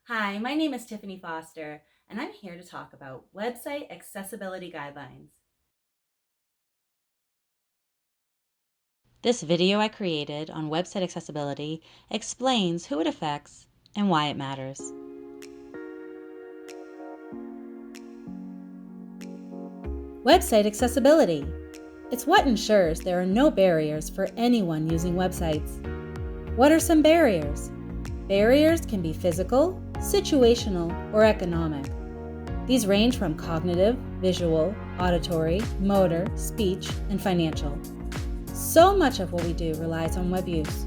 Hi, my name is Tiffany Foster, and I'm here to talk about website accessibility guidelines. This video I created on website accessibility explains who it affects and why it matters. Website accessibility. It's what ensures there are no barriers for anyone using websites. What are some barriers? Barriers can be physical, situational, or economic. These range from cognitive, visual, auditory, motor, speech, and financial. So much of what we do relies on web use.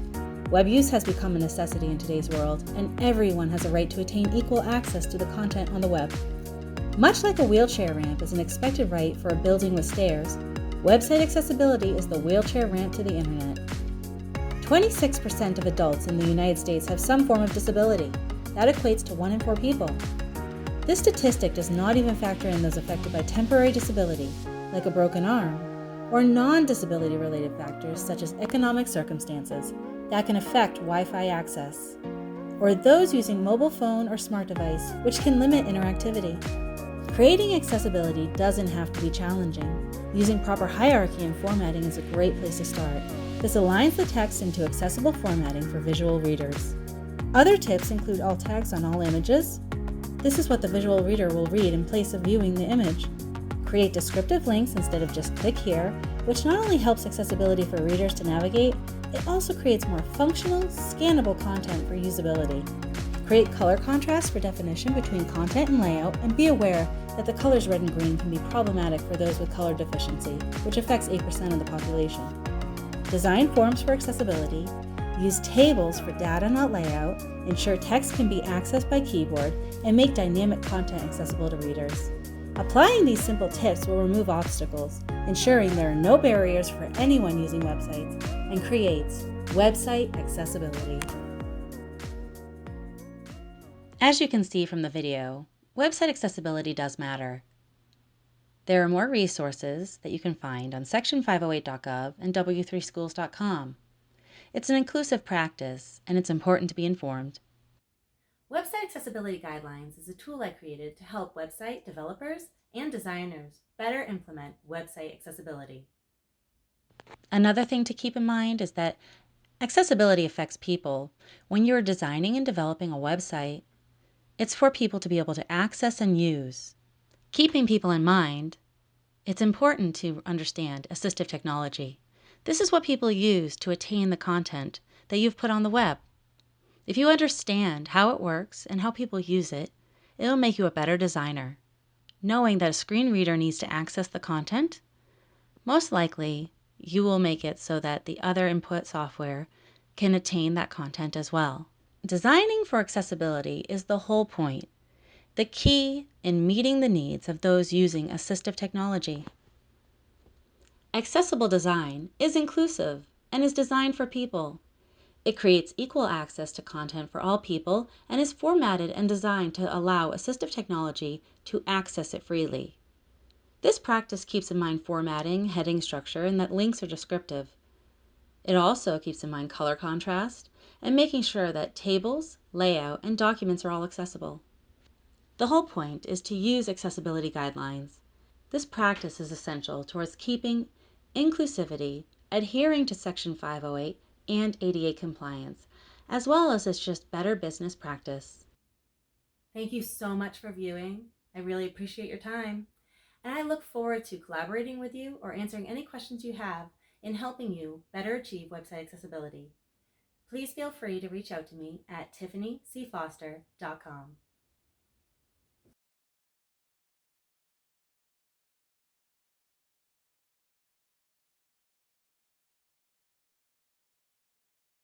Web use has become a necessity in today's world, and everyone has a right to attain equal access to the content on the web. Much like a wheelchair ramp is an expected right for a building with stairs, website accessibility is the wheelchair ramp to the internet. 26% of adults in the United States have some form of disability. That equates to 1 in 4 people. This statistic does not even factor in those affected by temporary disability, like a broken arm, or non-disability related factors such as economic circumstances that can affect Wi-Fi access, or those using mobile phone or smart device, which can limit interactivity. Creating accessibility doesn't have to be challenging. Using proper hierarchy and formatting is a great place to start. This aligns the text into accessible formatting for visual readers. Other tips include alt tags on all images. This is what the visual reader will read in place of viewing the image. Create descriptive links instead of just click here, which not only helps accessibility for readers to navigate, it also creates more functional, scannable content for usability. Create color contrast for definition between content and layout, and be aware that the colors red and green can be problematic for those with color deficiency, which affects 8% of the population. Design forms for accessibility. Use tables for data, not layout. Ensure text can be accessed by keyboard, and make dynamic content accessible to readers. Applying these simple tips will remove obstacles, ensuring there are no barriers for anyone using websites, and creates website accessibility. As you can see from the video, website accessibility does matter. There are more resources that you can find on section 508.gov and w3schools.com. It's an inclusive practice, and it's important to be informed. Website Accessibility Guidelines is a tool I created to help website developers and designers better implement website accessibility. Another thing to keep in mind is that accessibility affects people. When you're designing and developing a website, it's for people to be able to access and use. Keeping people in mind, it's important to understand assistive technology. This is what people use to attain the content that you've put on the web. If you understand how it works and how people use it, it'll make you a better designer. Knowing that a screen reader needs to access the content, most likely you will make it so that the other input software can attain that content as well. Designing for accessibility is the whole point, the key in meeting the needs of those using assistive technology. Accessible design is inclusive and is designed for people. It creates equal access to content for all people and is formatted and designed to allow assistive technology to access it freely. This practice keeps in mind formatting, heading structure, and that links are descriptive. It also keeps in mind color contrast and making sure that tables, layout, and documents are all accessible. The whole point is to use accessibility guidelines. This practice is essential towards keeping inclusivity, adhering to Section 508 and ADA compliance, as well as it's just better business practice. Thank you so much for viewing. I really appreciate your time, and I look forward to collaborating with you or answering any questions you have in helping you better achieve website accessibility. Please feel free to reach out to me at tiffanycfoster.com.